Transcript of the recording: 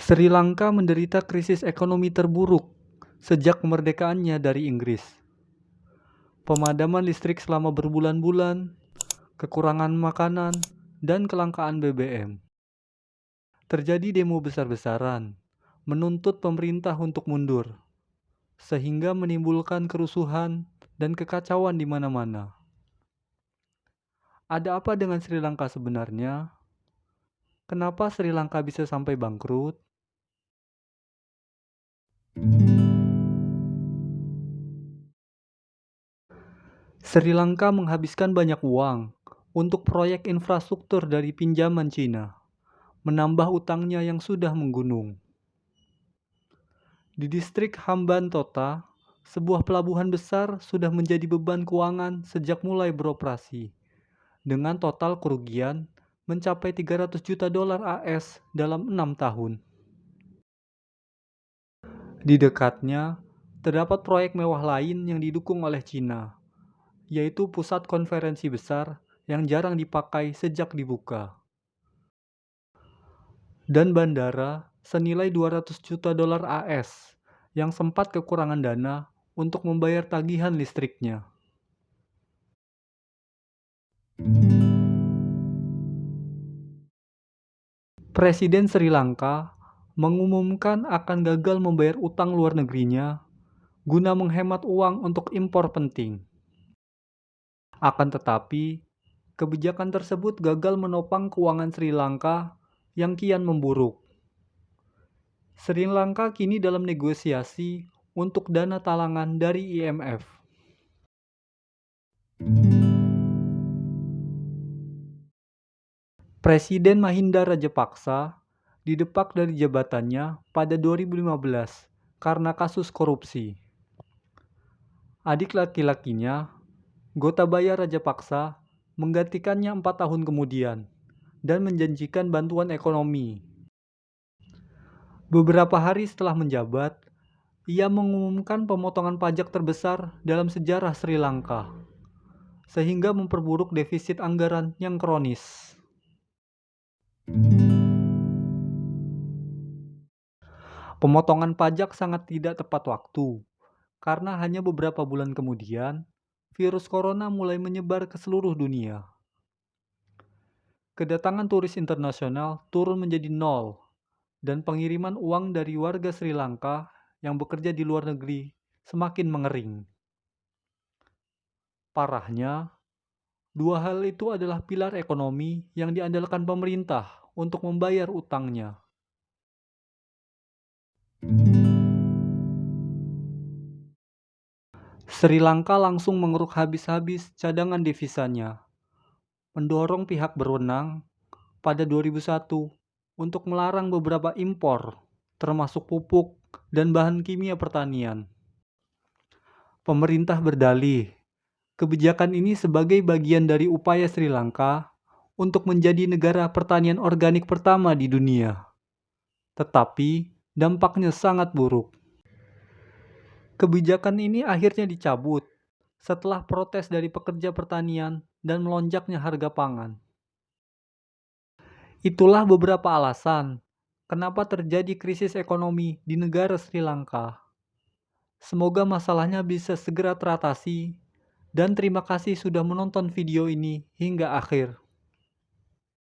Sri Lanka menderita krisis ekonomi terburuk sejak kemerdekaannya dari Inggris. Pemadaman listrik selama berbulan-bulan, kekurangan makanan, dan kelangkaan BBM. Terjadi demo besar-besaran, menuntut pemerintah untuk mundur, sehingga menimbulkan kerusuhan dan kekacauan di mana-mana. Ada apa dengan Sri Lanka sebenarnya? Kenapa Sri Lanka bisa sampai bangkrut? Sri Lanka menghabiskan banyak uang untuk proyek infrastruktur dari pinjaman Cina, menambah utangnya yang sudah menggunung. Di distrik Hambantota, sebuah pelabuhan besar sudah menjadi beban keuangan sejak mulai beroperasi, dengan total kerugian mencapai 300 juta dolar AS dalam 6 tahun. Di dekatnya, terdapat proyek mewah lain yang didukung oleh Cina, yaitu pusat konferensi besar yang jarang dipakai sejak dibuka, dan bandara senilai 200 juta dolar AS yang sempat kekurangan dana untuk membayar tagihan listriknya. Presiden Sri Lanka mengumumkan akan gagal membayar utang luar negerinya guna menghemat uang untuk impor penting. Akan tetapi, kebijakan tersebut gagal menopang keuangan Sri Lanka yang kian memburuk. Sri Lanka kini dalam negosiasi untuk dana talangan dari IMF. Presiden Mahinda Rajapaksa didepak dari jabatannya pada 2015 karena kasus korupsi. Adik laki-lakinya, Gotabaya Rajapaksa, menggantikannya 4 tahun kemudian dan menjanjikan bantuan ekonomi. Beberapa hari setelah menjabat, ia mengumumkan pemotongan pajak terbesar dalam sejarah Sri Lanka, sehingga memperburuk defisit anggaran yang kronis. Pemotongan pajak sangat tidak tepat waktu, karena hanya beberapa bulan kemudian, virus corona mulai menyebar ke seluruh dunia. Kedatangan turis internasional turun menjadi nol, dan pengiriman uang dari warga Sri Lanka yang bekerja di luar negeri semakin mengering. Parahnya, dua hal itu adalah pilar ekonomi yang diandalkan pemerintah untuk membayar utangnya. Sri Lanka langsung mengeruk habis-habis cadangan devisanya, mendorong pihak berwenang pada 2001 untuk melarang beberapa impor, termasuk pupuk dan bahan kimia pertanian. Pemerintah berdalih, kebijakan ini sebagai bagian dari upaya Sri Lanka untuk menjadi negara pertanian organik pertama di dunia. Tetapi, dampaknya sangat buruk. Kebijakan ini akhirnya dicabut setelah protes dari pekerja pertanian dan melonjaknya harga pangan. Itulah beberapa alasan kenapa terjadi krisis ekonomi di negara Sri Lanka. Semoga masalahnya bisa segera teratasi, dan terima kasih sudah menonton video ini hingga akhir.